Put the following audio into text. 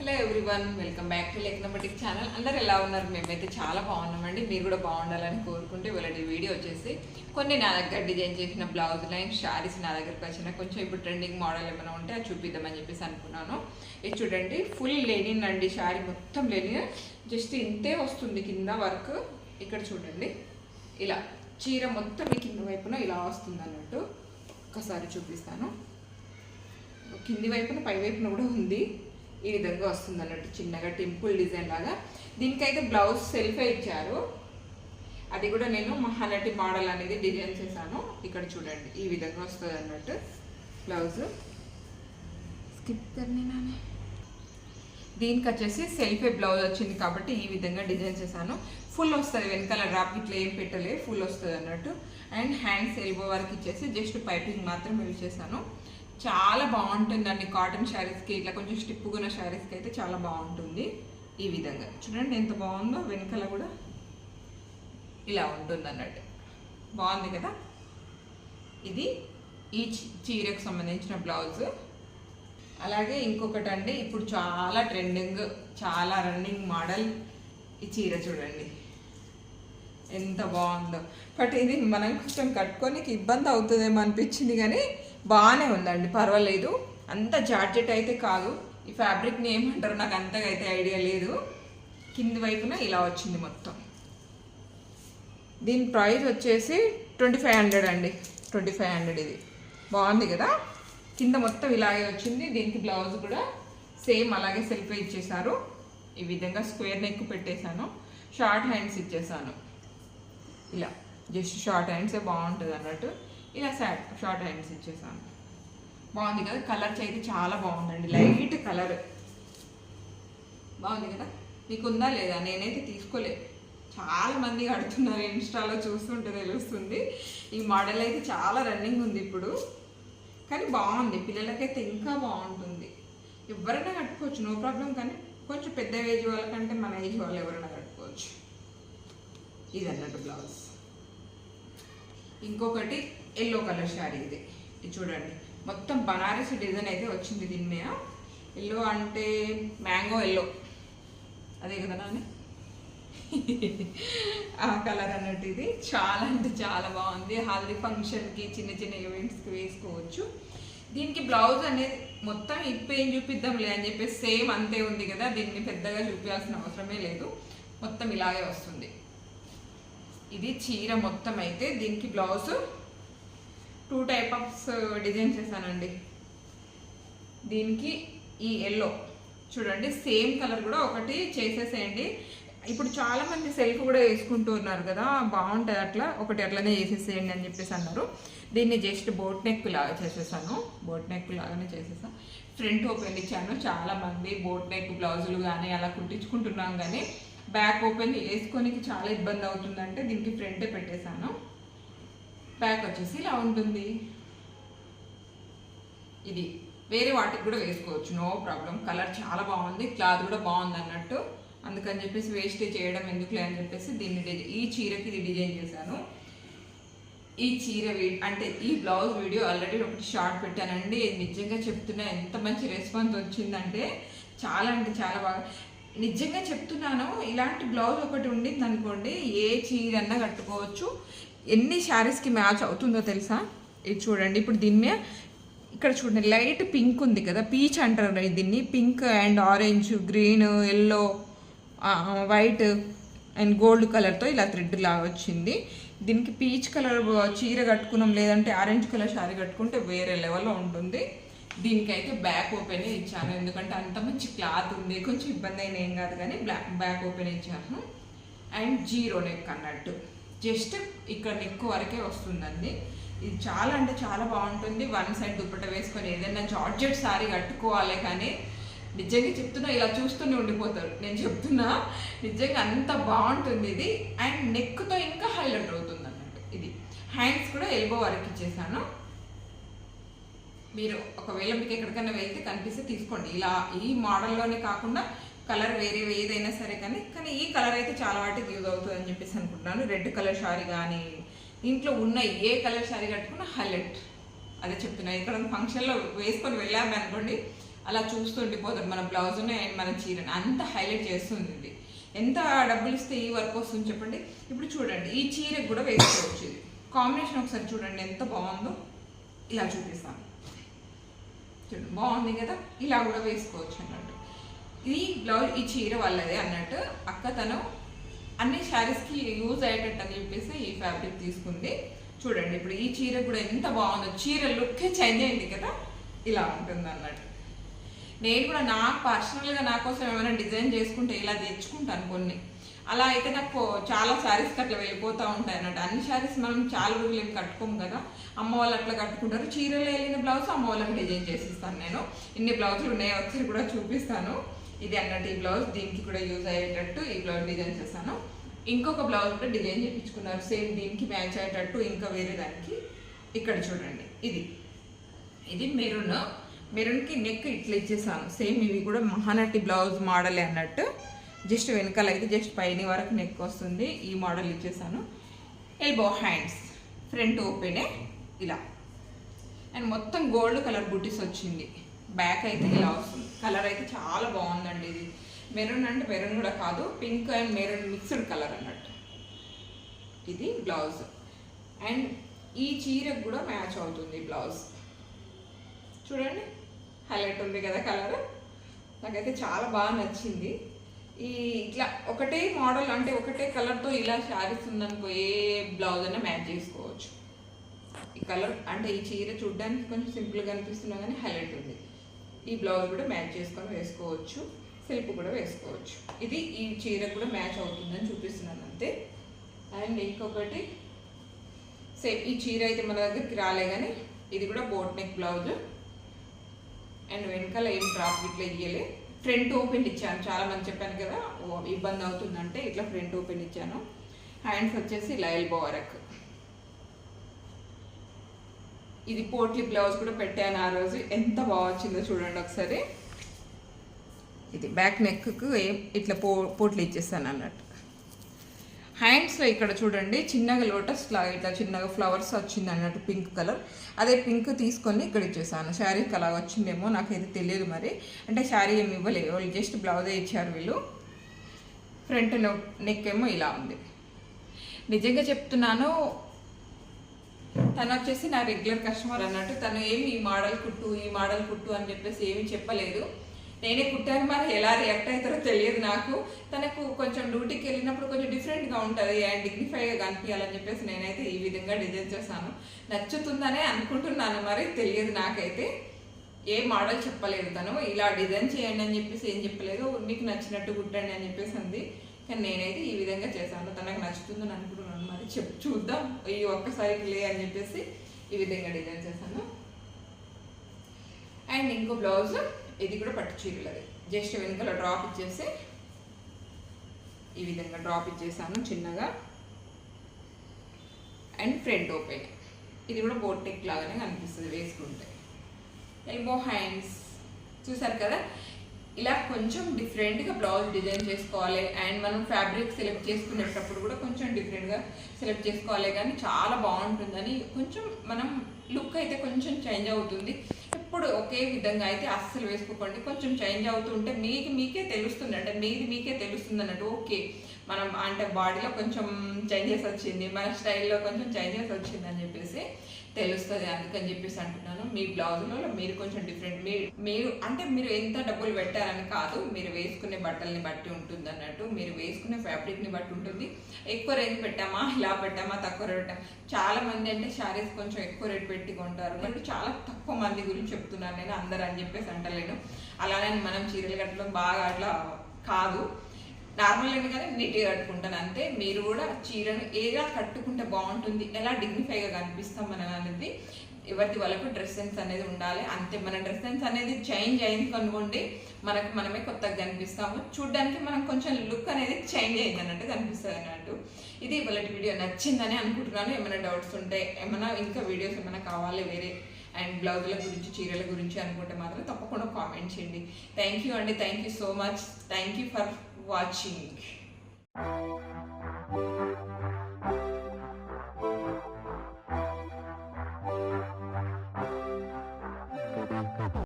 Hello everyone, welcome back to Leknomatic channel. అందరు ఎలా ఉన్నారు? మేమైతే చాలా బాగున్నామండి. మీరు కూడా బాగుండాలని కోరుకుంటే ఇవాళ వీడియో వచ్చేసి కొన్ని నా దగ్గర డిజైన్ చేసిన బ్లౌజ్ లైన్ శారీస్ నా దగ్గరకు వచ్చిన కొంచెం ఇప్పుడు ట్రెండింగ్ మోడల్ ఏమైనా ఉంటే అది చూపిద్దామని చెప్పేసి అనుకున్నాను. ఇది చూడండి, ఫుల్ లెనిన్ అండి. శారీ మొత్తం లెనిన్, జస్ట్ ఇంతే వస్తుంది కింద వర్క్. ఇక్కడ చూడండి, ఇలా చీర మొత్తం ఈ కింద వైపున ఇలా వస్తుంది అన్నట్టు. ఒక్కసారి చూపిస్తాను. కింది వైపున పై వైపున కూడా ఉంది, ఈ విధంగా వస్తుంది అన్నట్టు. చిన్నగా టెంపుల్ డిజైన్ లాగా. దీనికైతే బ్లౌజ్ సెల్ఫే ఇచ్చారు. అది కూడా నేను మహానటి మోడల్ అనేది డిజైన్ చేశాను. ఇక్కడ చూడండి, ఈ విధంగా వస్తుంది అన్నట్టు బ్లౌజ్. స్కిప్ కర్నేనానే. దీనికి వచ్చేసి సెల్ఫే బ్లౌజ్ వచ్చింది కాబట్టి ఈ విధంగా డిజైన్ చేశాను. ఫుల్ వస్తుంది, వెనకాల డ్రాప్ ఇట్లా ఏం పెట్టలే, ఫుల్ వస్తుంది అన్నట్టు. అండ్ హ్యాండ్స్ ఎల్బో వరకు ఇచ్చేసి జస్ట్ పైపింగ్ మాత్రం యూజ్ చేశాను. చాలా బాగుంటుందండి. కాటన్ శారీస్కి ఇట్లా కొంచెం స్టిప్పుకున్న శారీస్కి అయితే చాలా బాగుంటుంది. ఈ విధంగా చూడండి ఎంత బాగుందో. వెనకాల కూడా ఇలా ఉంటుంది అన్నట్టు. బాగుంది కదా. ఇది ఈ చీరకు సంబంధించిన బ్లౌజ్. అలాగే ఇంకొకటి అండి, ఇప్పుడు చాలా ట్రెండింగ్, చాలా రన్నింగ్ మోడల్ ఈ చీర చూడండి ఎంత బాగుందో. బట్ ఇది మనం కొంచెం కట్టుకోనికి ఇబ్బంది అవుతుందేమో అనిపించింది, కానీ బాగానే ఉందండి, పర్వాలేదు. అంత జార్జెట్ అయితే కాదు. ఈ ఫ్యాబ్రిక్ని ఏమంటారు నాకు అంతగా అయితే ఐడియా లేదు. కింది వైపున ఇలా వచ్చింది మొత్తం. దీని ప్రైస్ వచ్చేసి 2500 అండి. 2500 ఇది. బాగుంది కదా. కింద మొత్తం ఇలాగే వచ్చింది. దీనికి బ్లౌజ్ కూడా సేమ్ అలాగే సెల్ఫ్ ఇచ్చేసారు. ఈ విధంగా స్క్వేర్ నెక్ పెట్టేశాను. షార్ట్ హ్యాండ్స్ ఇచ్చేసాను. ఇలా జస్ట్ షార్ట్ హ్యాండ్సే బాగుంటుంది అన్నట్టు. ఇలా షార్ట్ హ్యాండ్స్ ఇచ్చేసాను. బాగుంది కదా. కలర్స్ అయితే చాలా బాగుందండి, లైట్ కలర్. బాగుంది కదా. మీకు ఉందా లేదా? నేనైతే తీసుకోలేదు. చాలా మంది కడుతున్నారు, ఇన్స్టాలో చూస్తుంటే తెలుస్తుంది. ఈ మోడల్ అయితే చాలా రన్నింగ్ ఉంది ఇప్పుడు, కానీ బాగుంది. పిల్లలకైతే ఇంకా బాగుంటుంది. ఎవరైనా కట్టుకోవచ్చు, నో ప్రాబ్లం. కానీ కొంచెం పెద్ద ఏజ్ వాళ్ళకంటే మన ఏజ్ వాళ్ళు ఎవరైనా కట్టుకోవచ్చు. ఇది అన్నట్టు బ్లౌజ్. ఇంకొకటి ఎల్లో కలర్ శారీ. ఇది చూడండి, మొత్తం బనారసి డిజైన్ అయితే వచ్చింది దీని మీద. ఎల్లో అంటే మ్యాంగో ఎల్లో, అదే కదా నాని ఆ కలర్ అన్నట్టు. ఇది చాలా అంటే చాలా బాగుంది. హల్దీ ఫంక్షన్కి, చిన్న చిన్న ఈవెంట్స్కి వేసుకోవచ్చు. దీనికి బ్లౌజ్ అనేది మొత్తం ఇప్పేం చూపిద్దాంలే అని చెప్పేసి సేమ్ అంతే ఉంది కదా. దీన్ని పెద్దగా చూపించాల్సిన అవసరమే లేదు, మొత్తం ఇలాగే వస్తుంది. ఇది చీర మొత్తం అయితే. దీనికి బ్లౌజ్ 2 టైప్ ఆఫ్ డిజైన్ చేశానండి. దీనికి ఈ ఎల్లో చూడండి, సేమ్ కలర్ కూడా ఒకటి చేసేసేయండి. ఇప్పుడు చాలామంది సెల్ఫ్ కూడా వేసుకుంటూ ఉన్నారు కదా, బాగుంటుంది అట్లా. ఒకటి అట్లనే చేసేసేయండి అని చెప్పేసి అన్నారు. దీన్ని జస్ట్ బోట్ నెక్ లాగా చేసేసాను. బోట్ నెక్ లాగానే చేసేసాను. ఫ్రంట్ ఓపెన్ ఇచ్చాను. చాలామంది బోట్ నెక్ బ్లౌజులు కానీ అలా కుట్టించుకుంటున్నాం, కానీ బ్యాక్ ఓపెన్ వేసుకోనికి చాలా ఇబ్బంది అవుతుందంటే దీనికి ఫ్రంటే పెట్టేశాను. బ్యాక్ వచ్చేసి ఇలా ఉంటుంది. ఇది వేరే వాటికి కూడా వేసుకోవచ్చు, నో ప్రాబ్లం. కలర్ చాలా బాగుంది, క్లాత్ కూడా బాగుంది అన్నట్టు. అందుకని చెప్పేసి వేస్ట్ చేయడం ఎందుకులే అని చెప్పేసి దీన్ని ఈ చీరకి ఇది డిజైన్ చేశాను. ఈ చీర అంటే ఈ బ్లౌజ్ వీడియో ఆల్రెడీ ఒకటి షార్ట్ పెట్టానండి. నిజంగా చెప్తున్నా, ఎంత మంచి రెస్పాన్స్ వచ్చిందంటే చాలా అంటే చాలా బాగా. నిజంగా చెప్తున్నాను, ఇలాంటి బ్లౌజ్ ఒకటి ఉండింది అనుకోండి, ఏ చీర అన్నా కట్టుకోవచ్చు. ఎన్ని శారీస్కి మ్యాచ్ అవుతుందో తెలుసా. ఇది చూడండి, ఇప్పుడు దీని మీద ఇక్కడ చూడండి లైట్ పింక్ ఉంది కదా, పీచ్ అంటారు దీన్ని. Pink and orange, green, yellow, white and gold కలర్తో ఇలా థ్రెడ్ లాగా వచ్చింది. దీనికి పీచ్ కలర్ చీర కట్టుకున్నాం, లేదంటే ఆరెంజ్ కలర్ శారీ కట్టుకుంటే వేరే లెవెల్లో ఉంటుంది. దీనికైతే బ్యాక్ ఓపెన్ ఇచ్చాను, ఎందుకంటే అంత మంచి క్లాత్ ఉంది. కొంచెం ఇబ్బంది అయినా ఏం కాదు, కానీ బ్యాక్ ఓపెన్ ఇచ్చాను. అండ్ జీరో నెక్ అన్నట్టు, జస్ట్ ఇక్కడ నెక్ వరకే వస్తుందండి. ఇది చాలా అంటే చాలా బాగుంటుంది. వన్ సైడ్ దుప్పట వేసుకొని ఏదైనా జార్జెట్ శారీ కట్టుకోవాలి, కానీ నిజంగా చెప్తున్నా ఇలా చూస్తూనే ఉండిపోతారు. నేను చెప్తున్నా నిజంగా అంత బాగుంటుంది ఇది. అండ్ నెక్తో ఇంకా హైలైట్ అవుతుంది అన్నట్టు. ఇది హ్యాండ్స్ కూడా ఎల్బో వరకు ఇచ్చేసాను. మీరు ఒకవేళ మీకు ఎక్కడికైనా వెళ్తే కనిపిస్తే తీసుకోండి. ఇలా ఈ మోడల్లోనే కాకుండా కలర్ వేరే ఏదైనా సరే, కానీ ఈ కలర్ అయితే చాలా వాటికి యూజ్ అవుతుంది అని చెప్పేసి అనుకుంటున్నాను. రెడ్ కలర్ శారీ కానీ, ఇంట్లో ఉన్న ఏ కలర్ శారీ కట్టుకున్నా హైలైట్. అదే చెప్తున్నా. ఇక్కడ ఫంక్షన్లో వేసుకొని వెళ్ళాము అనుకోండి, అలా చూస్తుండిపోతారు మన బ్లౌజ్ని అండ్ మన చీరని, అంత హైలైట్ చేస్తుంది ఇది. ఎంత డబ్బులు ఇస్తే ఈ వర్క్ వస్తుంది చెప్పండి. ఇప్పుడు చూడండి ఈ చీరకు కూడా వేసుకోవచ్చు. ఇది కాంబినేషన్ ఒకసారి చూడండి ఎంత బాగుందో. ఇలా చూపిస్తాను చూడండి, బాగుంది కదా. ఇలా కూడా వేసుకోవచ్చు అన్నట్టు. ఈ బ్లౌజ్ ఈ చీర వాళ్ళదే అన్నట్టు. అక్క తను అన్ని శారీస్కి యూజ్ అయ్యేటట్టు అని చెప్పేసి ఈ ఫ్యాబ్రిక్ తీసుకుంది. చూడండి ఇప్పుడు ఈ చీర కూడా ఎంత బాగుందో, చీర లుక్కే చేంజ్ అయింది కదా. ఇలా ఉంటుంది అన్నట్టు. నేను కూడా నాకు పర్సనల్గా నా కోసం ఏమైనా డిజైన్ చేసుకుంటే ఇలా తెచ్చుకుంటాను కొన్ని. అలా అయితే నాకు చాలా శారీస్కి అట్లా వెళ్ళిపోతూ ఉంటాయి అన్నట్టు. అన్ని శారీస్ మనం చాలా రోజులు ఏం కట్టుకోము కదా, అమ్మ వాళ్ళు అట్లా కట్టుకుంటారు. చీరలో వెళ్ళిన బ్లౌజ్ అమ్మ వాళ్ళకి డిజైన్ చేసిస్తాను నేను. ఇన్ని బ్లౌజులు ఉన్నాయి, ఒకసారి కూడా చూపిస్తాను. ఇది అన్నట్టు ఈ బ్లౌజ్ దీనికి కూడా యూజ్ అయ్యేటట్టు ఈ బ్లౌజ్ డిజైన్ చేస్తాను. ఇంకొక బ్లౌజ్ కూడా డిజైన్ చేయించుకున్నారు సేమ్ దీనికి మ్యాచ్ అయ్యేటట్టు. ఇంకా వేరే దానికి ఇక్కడ చూడండి, ఇది మెరూన్కి నెక్ ఇట్లా ఇచ్చేసాను. సేమ్ ఇవి కూడా మహానటి బ్లౌజ్ మోడలే అన్నట్టు. జస్ట్ వెనకాల అయితే జస్ట్ పైన వరకు నెక్ వస్తుంది. ఈ మోడల్ ఇచ్చేసాను. ఎల్బో హ్యాండ్స్ ఫ్రంట్ ఓపెనే ఇలా, అండ్ మొత్తం గోల్డ్ కలర్ బుటీస్ వచ్చింది. బ్యాక్ అయితే ఇలా వస్తుంది. కలర్ అయితే చాలా బాగుందండి. ఇది మెరూన్ అంటే మెరూన్ కూడా కాదు, pink and maroon mixed colour అన్నట్టు. ఇది బ్లౌజ్ అండ్ ఈ చీరకు కూడా మ్యాచ్ అవుతుంది బ్లౌజ్. చూడండి హైలైట్ ఉంది కదా కలర్. నాకైతే చాలా బాగా నచ్చింది. ఈ ఇట్లా ఒకటే మోడల్ అంటే ఒకటే కలర్తో ఇలా శారీస్ ఉందనుకో ఏ బ్లౌజ్ అయినా మ్యాచ్ చేసుకోవచ్చు. ఈ కలర్ అంటే ఈ చీర చూడడానికి కొంచెం సింపుల్గా అనిపిస్తున్నా కానీ హైలైట్ ఉంది. ఈ బ్లౌజ్ కూడా మ్యాచ్ చేసుకొని వేసుకోవచ్చు, సెల్ఫ్ కూడా వేసుకోవచ్చు. ఇది ఈ చీర కూడా మ్యాచ్ అవుతుందని చూపిస్తున్నాను అంతే. అండ్ ఇంకొకటి సేమ్ ఈ చీర అయితే మన దగ్గరికి రాలే కానీ ఇది కూడా బోట్ నెక్ బ్లౌజ్ అండ్ వెనకాల ఏం డ్రాప్ ఇట్లా ఇయ్యలే. ఫ్రంట్ ఓపెన్ ఇచ్చాను. చాలా మంది చెప్పాను కదా ఇబ్బంది అవుతుందంటే ఇట్లా ఫ్రంట్ ఓపెన్ ఇచ్చాను. హ్యాండ్స్ వచ్చేసి ఇలా ఎల్బో వరకు. ఇది పోట్లీ బ్లౌజ్ కూడా పెట్టాను ఆ రోజు, ఎంత బాగా వచ్చిందో చూడండి ఒకసారి. ఇది బ్యాక్ నెక్కు ఇట్లా పోట్లు ఇచ్చేస్తాను అన్నట్టు. హ్యాండ్స్లో ఇక్కడ చూడండి చిన్నగా లోటస్ లాగా ఇట్లా చిన్నగా ఫ్లవర్స్ వచ్చింది అన్నట్టు, పింక్ కలర్. అదే పింక్ తీసుకొని ఇక్కడ ఇచ్చేసాను. శారీకి అలా వచ్చిందేమో నాకైతే తెలియదు మరి. అంటే శారీ ఏమి ఇవ్వలేదు, వాళ్ళు జస్ట్ బ్లౌజే ఇచ్చారు వీళ్ళు. ఫ్రంట్ నెక్ ఏమో ఇలా ఉంది. నిజంగా చెప్తున్నాను, తను వచ్చేసి నా రెగ్యులర్ కస్టమర్ అన్నట్టు. తను ఏమి ఈ మోడల్ కుట్టు అని చెప్పేసి ఏమీ చెప్పలేదు. నేనే కుట్టాను, మరి ఎలా రియాక్ట్ అవుతారో తెలియదు నాకు. తనకు కొంచెం డ్యూటీకి వెళ్ళినప్పుడు కొంచెం డిఫరెంట్గా ఉంటుంది అండ్ డిగ్నిఫైగా కనిపించాలని చెప్పేసి నేనైతే ఈ విధంగా డిజైన్ చేశాను. నచ్చుతుందనే అనుకుంటున్నాను, మరి తెలియదు నాకైతే. ఏ మోడల్ చెప్పలేదు తను, ఇలా డిజైన్ చేయండి అని చెప్పేసి ఏం చెప్పలేదు. మీకు నచ్చినట్టు కుట్టండి అని చెప్పేసి అంది. కానీ నేనైతే ఈ విధంగా చేశాను. తనకు నచ్చుతుందని అనుకుంటున్నాను, మరి చూద్దాం. ఈ ఒక్కసారికి లే అని చెప్పేసి ఈ విధంగా డిజైన్ చేశాను. అండ్ ఇంకో బ్లౌజ్ ఇది కూడా పట్టు చీరలది. జస్ట్ వెనకాల డ్రాప్ ఇచ్చేసి ఈ విధంగా డ్రాప్ ఇచ్చేసాను చిన్నగా. And front open. ఇది కూడా బోట్ నెక్ లాగానే కనిపిస్తుంది వేసుకుంటే. ఎల్బో హ్యాండ్స్ చూసారు కదా. ఇలా కొంచెం డిఫరెంట్గా బ్లౌజ్ డిజైన్ చేసుకోవాలి. అండ్ మనం ఫ్యాబ్రిక్ సెలెక్ట్ చేసుకునేటప్పుడు కూడా కొంచెం డిఫరెంట్గా సెలెక్ట్ చేసుకోవాలి. కానీ చాలా బాగుంటుందని కొంచెం మనం లుక్ అయితే కొంచెం చేంజ్ అవుతుంది. ఎప్పుడు ఒకే విధంగా అయితే అస్సలు వేసుకోకండి. కొంచెం చేంజ్ అవుతుంటే మీకే తెలుస్తుంది, అంటే మీకే తెలుస్తుంది అన్నట్టు. ఓకే మనం అంటే బాడీలో కొంచెం చేంజెస్ వచ్చింది, మన స్టైల్లో కొంచెం చేంజెస్ వచ్చింది అని చెప్పేసి తెలుస్తుంది. అందుకని చెప్పేసి అంటున్నాను, మీ బ్లౌజ్లో మీరు కొంచెం డిఫరెంట్, మీరు ఎంత డబ్బులు పెట్టారని కాదు, మీరు వేసుకునే బట్టల్ని బట్టి ఉంటుంది అన్నట్టు. మీరు వేసుకునే ఫ్యాబ్రిక్ని బట్టి ఉంటుంది. ఎక్కువ రేంజ్ పెట్టామా, ఇలా పెట్టామా, తక్కువ రేట్ పెట్టామా. చాలా మంది అంటే శారీస్ కొంచెం ఎక్కువ రేట్ పెట్టి కొంటారు. అంటే చాలా తక్కువ మంది గురించి చెప్తున్నాను నేను, అందరు అని చెప్పేసి అంటలేను. అలానే మనం చీరలు కట్టడం బాగా అట్లా కాదు, నార్మల్గా కానీ నీట్గా కట్టుకుంటాను అంతే. మీరు కూడా చీరను ఎలా కట్టుకుంటే బాగుంటుంది, ఎలా డిగ్నిఫైగా కనిపిస్తాం మనం అనేది ఎవరిది వాళ్ళకు డ్రెస్ సెన్స్ అనేది ఉండాలి అంతే. మన డ్రెస్ సెన్స్ అనేది చేంజ్ అయింది కనుకోండి, మనమే కొత్తగా కనిపిస్తాము. చూడ్డానికి మనం కొంచెం లుక్ అనేది చేంజ్ అయింది అన్నట్టు కనిపిస్తుంది అన్నట్టు. ఇది ఇవాళ వీడియో నచ్చిందని అనుకుంటున్నాను. ఏమైనా డౌట్స్ ఉంటే, ఏమైనా ఇంకా వీడియోస్ ఏమైనా కావాలి వేరే అండ్ బ్లౌజుల గురించి, చీరల గురించి అనుకుంటే మాత్రం తప్పకుండా కామెంట్ చేయండి. థ్యాంక్ యూ అండి, thank you so much. Thank you for watching.